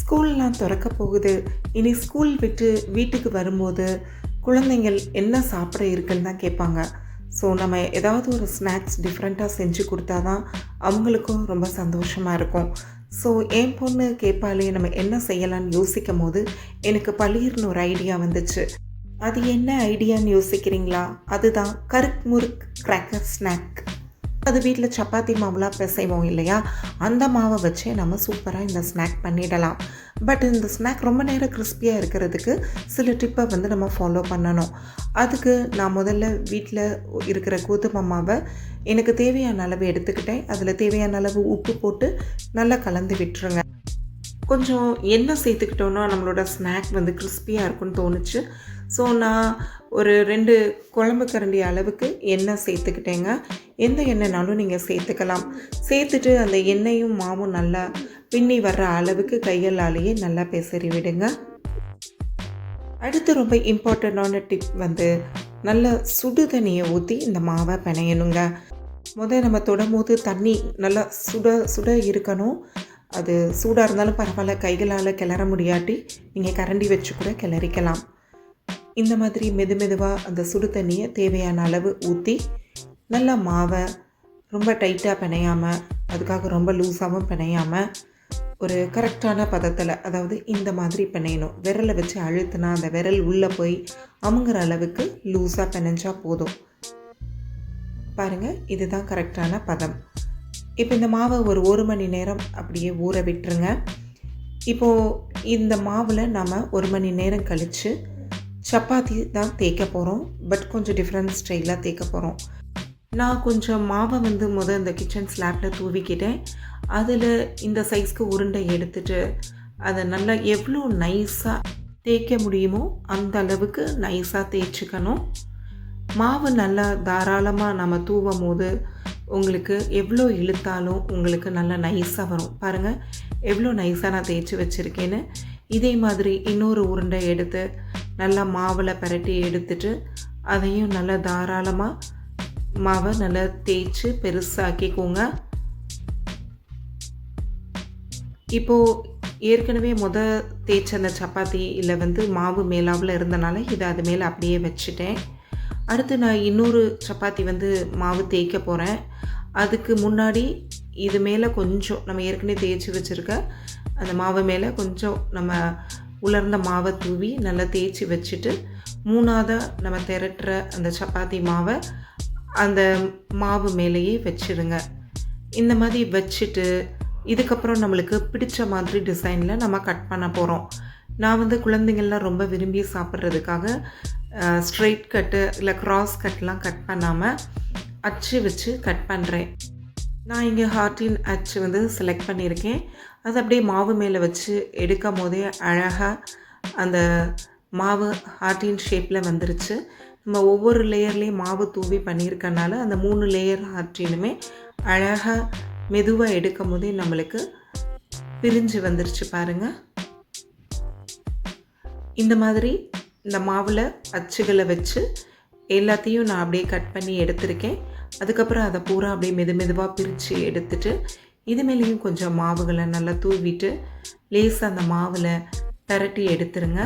ஸ்கூல்லாம் திறக்க போகுது. இனி ஸ்கூல் விட்டு வீட்டுக்கு வரும்போது குழந்தைங்கள் என்ன சாப்பிட இருக்குன்னு தான் கேட்பாங்க. ஸோ நம்ம ஏதாவது ஒரு ஸ்நாக்ஸ் டிஃப்ரெண்ட்டாக செஞ்சு கொடுத்தா தான் அவங்களுக்கும் ரொம்ப சந்தோஷமாக இருக்கும். ஸோ என் பொண்ணு கேட்பாலே நம்ம என்ன செய்யலான்னு யோசிக்கும் போது எனக்கு பளீர்னு ஒரு ஐடியா வந்துச்சு. அது என்ன ஐடியான்னு யோசிக்கிறீங்களா? அதுதான் கருக் முறுக் கிராக்கர் ஸ்நாக். அது வீட்டில் சப்பாத்தி மாவுலாம் பிசைவோம் இல்லையா, அந்த மாவை வச்சே நம்ம சூப்பராக இந்த ஸ்நாக் பண்ணிடலாம். பட் இந்த ஸ்நாக் ரொம்ப நேரம் கிறிஸ்பியாக இருக்கிறதுக்கு சில டிப்பை நம்ம ஃபாலோ பண்ணணும். அதுக்கு நான் முதல்ல வீட்டில் இருக்கிற கோதுமை மாவை எனக்கு தேவையான அளவு எடுத்துக்கிட்டேன். அதில் தேவையான அளவு உப்பு போட்டு நல்லா கலந்து விட்டுருங்க. கொஞ்சம் எண்ணெய் சேர்த்துக்கிட்டோன்னா நம்மளோட ஸ்நாக் கிறிஸ்பியாக இருக்குன்னு தோணுச்சு. ஸோ நான் ஒரு 2 குழம்பு கரண்டி அளவுக்கு எண்ணெய் சேர்த்துக்கிட்டேங்க. எந்த எண்ணெய்னாலும் நீங்கள் சேர்த்துக்கலாம். சேர்த்துட்டு அந்த எண்ணெயும் மாவும் நல்லா பின்னி வர்ற அளவுக்கு கைகளாலேயே நல்லா பெசறி விடுங்க. அடுத்து ரொம்ப இம்பார்ட்டண்ட்டான டிப் நல்ல சுடு தண்ணியை ஊற்றி இந்த மாவை பிணையணுங்க. நம்ம தொடும்போது தண்ணி நல்லா சுட இருக்கணும். அது சூடாக இருந்தாலும் பரவாயில்ல, கைகளால் கிளற முடியாட்டி நீங்கள் கரண்டி வச்சு கூட கிளறிக்கலாம். இந்த மாதிரி மெதுவாக அந்த சுடு தண்ணியை தேவையான அளவு ஊற்றி நல்லா மாவை ரொம்ப டைட்டாக பிணையாமல், அதுக்காக ரொம்ப லூஸாகவும் பிணையாமல், ஒரு கரெக்டான பதத்தில், அதாவது இந்த மாதிரி பிணையணும். விரலை வச்சு அழுத்தினா அந்த விரல் உள்ளே போய் அமுங்குற அளவுக்கு லூஸாக பிணைஞ்சா போதும். பாருங்கள், இதுதான் கரெக்டான பதம். இப்போ இந்த மாவை ஒரு 1 மணி நேரம் அப்படியே ஊற விட்டுருங்க. இப்போது இந்த மாவில் நம்ம 1 மணி நேரம் கழித்து சப்பாத்தி தான் தேய்க்க போகிறோம். பட் கொஞ்சம் டிஃப்ரெண்ட் ஸ்டைலாக தேய்க்க போகிறோம். நான் கொஞ்சம் மாவை இந்த கிச்சன் ஸ்லாப்பில் தூவிக்கிட்டேன். அதில் இந்த சைஸ்க்கு உருண்டை எடுத்துகிட்டு அதை நல்லா எவ்வளோ நைஸாக தேய்க்க முடியுமோ அந்த அளவுக்கு நைஸாக தேய்ச்சிக்கணும். மாவு நல்லா தாராளமாக நம்ம தூவும் போது உங்களுக்கு எவ்வளோ இழுத்தாலும் உங்களுக்கு நல்லா நைஸாக வரும். பாருங்கள் எவ்வளோ நைஸாக நான் தேய்ச்சி வச்சுருக்கேன்னு. இதே மாதிரி இன்னொரு உருண்டை எடுத்து நல்லா மாவில் பரட்டி எடுத்துட்டு அதையும் நல்லா தாராளமாக மாவை நல்லா தேய்ச்சி பெருசாக்கிக்கோங்க. இப்போது ஏற்கனவே தேய்ச்ச அந்த சப்பாத்தியில் மாவு மேலாவில் இருந்தனால இதை அது மேலே அப்படியே வச்சுட்டேன். அடுத்து நான் இன்னொரு சப்பாத்தி மாவு தேய்க்க போகிறேன். அதுக்கு முன்னாடி இது மேலே கொஞ்சம் நம்ம ஏற்கனவே தேய்ச்சி வச்சுருக்க அந்த மாவு மேலே கொஞ்சம் நம்ம உலர்ந்த மாவை தூவி நல்லா தேய்ச்சி வச்சுட்டு 3ஆவதாக நம்ம திரட்டுற அந்த சப்பாத்தி மாவை அந்த மாவு மேலேயே வச்சுடுங்க. இந்த மாதிரி வச்சுட்டு இதுக்கப்புறம் நம்மளுக்கு பிடிச்ச மாதிரி டிசைனில் நம்ம கட் பண்ண போகிறோம். நான் குழந்தைங்கள்லாம் ரொம்ப விரும்பி சாப்பிட்றதுக்காக ஸ்ட்ரெயிட் கட்டு இல்லை க்ராஸ் கட்லாம் கட் பண்ணாமல் அச்சு வச்சு கட் பண்ணுறேன். நான் இங்கே ஹார்ட்டின் அச்சு செலக்ட் பண்ணியிருக்கேன். அது அப்படியே மாவு மேலே வச்சு எடுக்கும் போதே அழகாக அந்த மாவு ஹார்ட்டின் ஷேப்பில் வந்துருச்சு. நம்ம ஒவ்வொரு லேயர்லேயும் மாவு தூவி பண்ணியிருக்கனால அந்த 3 லேயர் ஹார்ட்டினுமே அழகாக மெதுவாக எடுக்கும் போதே நம்மளுக்கு பிரிஞ்சு வந்துருச்சு பாருங்கள். இந்த மாதிரி இந்த மாவில் அச்சுகளை வச்சு எல்லாத்தையும் நான் அப்படியே கட் பண்ணி எடுத்திருக்கேன். அதுக்கப்புறம் அதை பூரா அப்படியே மெதுவாக பிரித்து எடுத்துட்டு இது மேலேயும் கொஞ்சம் மாவுகளை நல்லா தூவிட்டு லேசாக அந்த மாவில் பரட்டி எடுத்துருங்க.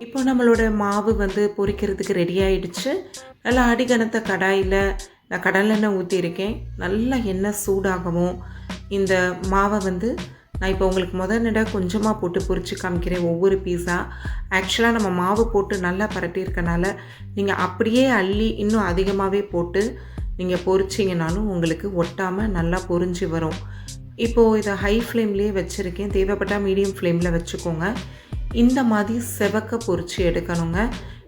இப்போ நம்மளோட மாவு பொரிக்கிறதுக்கு ரெடி ஆகிடுச்சு. நல்லா அடிகனத்த கடாயில் நான் கடலெண்ணெய் ஊற்றியிருக்கேன். நல்லா எண்ணெய் சூடாகவும் இந்த மாவை நான் இப்போ உங்களுக்கு முதல்ல கொஞ்சமாக போட்டு பொரித்து காமிக்கிறேன் ஒவ்வொரு பீஸாக. ஆக்சுவலாக நம்ம மாவு போட்டு நல்லா பரட்டியிருக்கனால நீங்கள் அப்படியே அள்ளி இன்னும் அதிகமாகவே போட்டு நீங்கள் பொரிச்சிங்கனாலும் உங்களுக்கு ஒட்டாமல் நல்லா பொரிஞ்சு வரும். இப்போது இதை ஹை ஃப்ளேம்லேயே வச்சுருக்கேன். தேவைப்பட்டால் மீடியம் ஃப்ளேமில் வச்சுக்கோங்க. இந்த மாதிரி செவக்க பொரித்து எடுக்கணுங்க.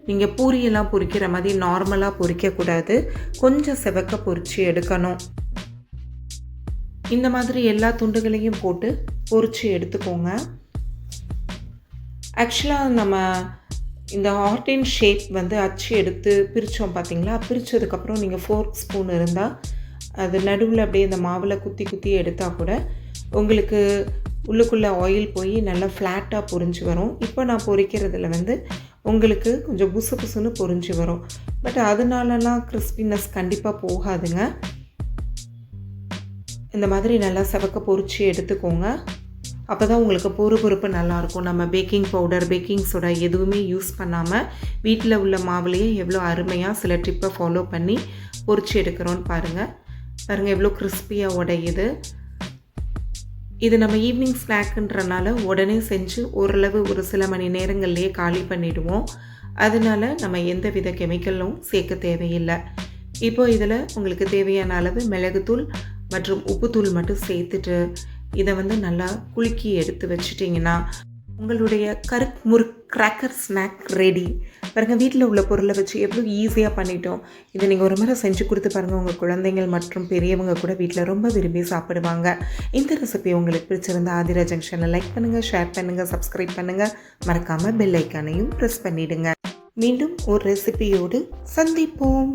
நீங்கள் பூரியெல்லாம் பொரிக்கிற மாதிரி நார்மலாக பொரிக்கக்கூடாது, கொஞ்சம் செவக்க பொரித்து எடுக்கணும். இந்த மாதிரி எல்லா துண்டுகளையும் போட்டு பொரித்து எடுத்துக்கோங்க. ஆக்சுவலாக நம்ம இந்த ஹார்ட்டின் ஷேப் அச்சு எடுத்து பிரித்தோம் பார்த்தீங்களா, பிரித்ததுக்கப்புறம் நீங்கள் ஃபோர்க் ஸ்பூன் இருந்தால் அது நடுவில் அப்படியே இந்த மாவில் குத்தி எடுத்தால் கூட உங்களுக்கு உள்ளுக்குள்ளே ஆயில் போய் நல்லா ஃப்ளாட்டாக பொரிஞ்சு வரும். இப்போ நான் பொரிக்கிறதுல உங்களுக்கு கொஞ்சம் புசுன்னு பொரிஞ்சு வரும். பட் அதனாலலாம் கிறிஸ்பினஸ் கண்டிப்பாக போகாதுங்க. இந்த மாதிரி நல்லா செவக்க பொரிச்சு எடுத்துக்கோங்க. அப்போ தான் உங்களுக்கு பொறுப்பு நல்லாயிருக்கும். நம்ம பேக்கிங் பவுடர், பேக்கிங் சோடா எதுவுமே யூஸ் பண்ணாமல் வீட்டில் உள்ள மாவுலேயே எவ்வளோ அருமையாக சில டிப்பை ஃபாலோ பண்ணி பொரிச்சு எடுக்கிறோன்னு பாருங்கள். எவ்வளோ கிறிஸ்பியாக உடையுது. இது நம்ம ஈவினிங் ஸ்நாக்குன்றனால உடனே செஞ்சு ஓரளவு ஒரு சில மணி நேரங்கள்லேயே காலி பண்ணிவிடுவோம். அதனால நம்ம எந்த வித கெமிக்கலும் சேர்க்க தேவையில்லை. இப்போ இதில் உங்களுக்கு தேவையான அளவு மிளகுத்தூள் மற்றும் உப்புத்தூள் மட்டும் சேர்த்துட்டு இதை வந்து நல்லா குலுக்கி எடுத்து வச்சிட்டிங்கன்னா உங்களுடைய கருக் முறுக் கிராக்கர் ஸ்நாக் ரெடி. பாருங்கள், வீட்டில் உள்ள பொருளை வச்சு எவ்வளோ ஈஸியாக பண்ணிட்டோம். இதை நீங்கள் ஒரு முறை செஞ்சு கொடுத்து பாருங்கள். உங்கள் குழந்தைங்கள் மற்றும் பெரியவங்க கூட வீட்டில் ரொம்ப விரும்பி சாப்பிடுவாங்க. இந்த ரெசிபி உங்களுக்கு பிடிச்சிருந்தா ஆதிரா ஜங்ஷனில் லைக் பண்ணுங்கள், ஷேர் பண்ணுங்கள், சப்ஸ்கிரைப் பண்ணுங்கள். மறக்காமல் பெல் ஐக்கானையும் ப்ரெஸ் பண்ணிவிடுங்க. மீண்டும் ஒரு ரெசிபியோடு சந்திப்போம்.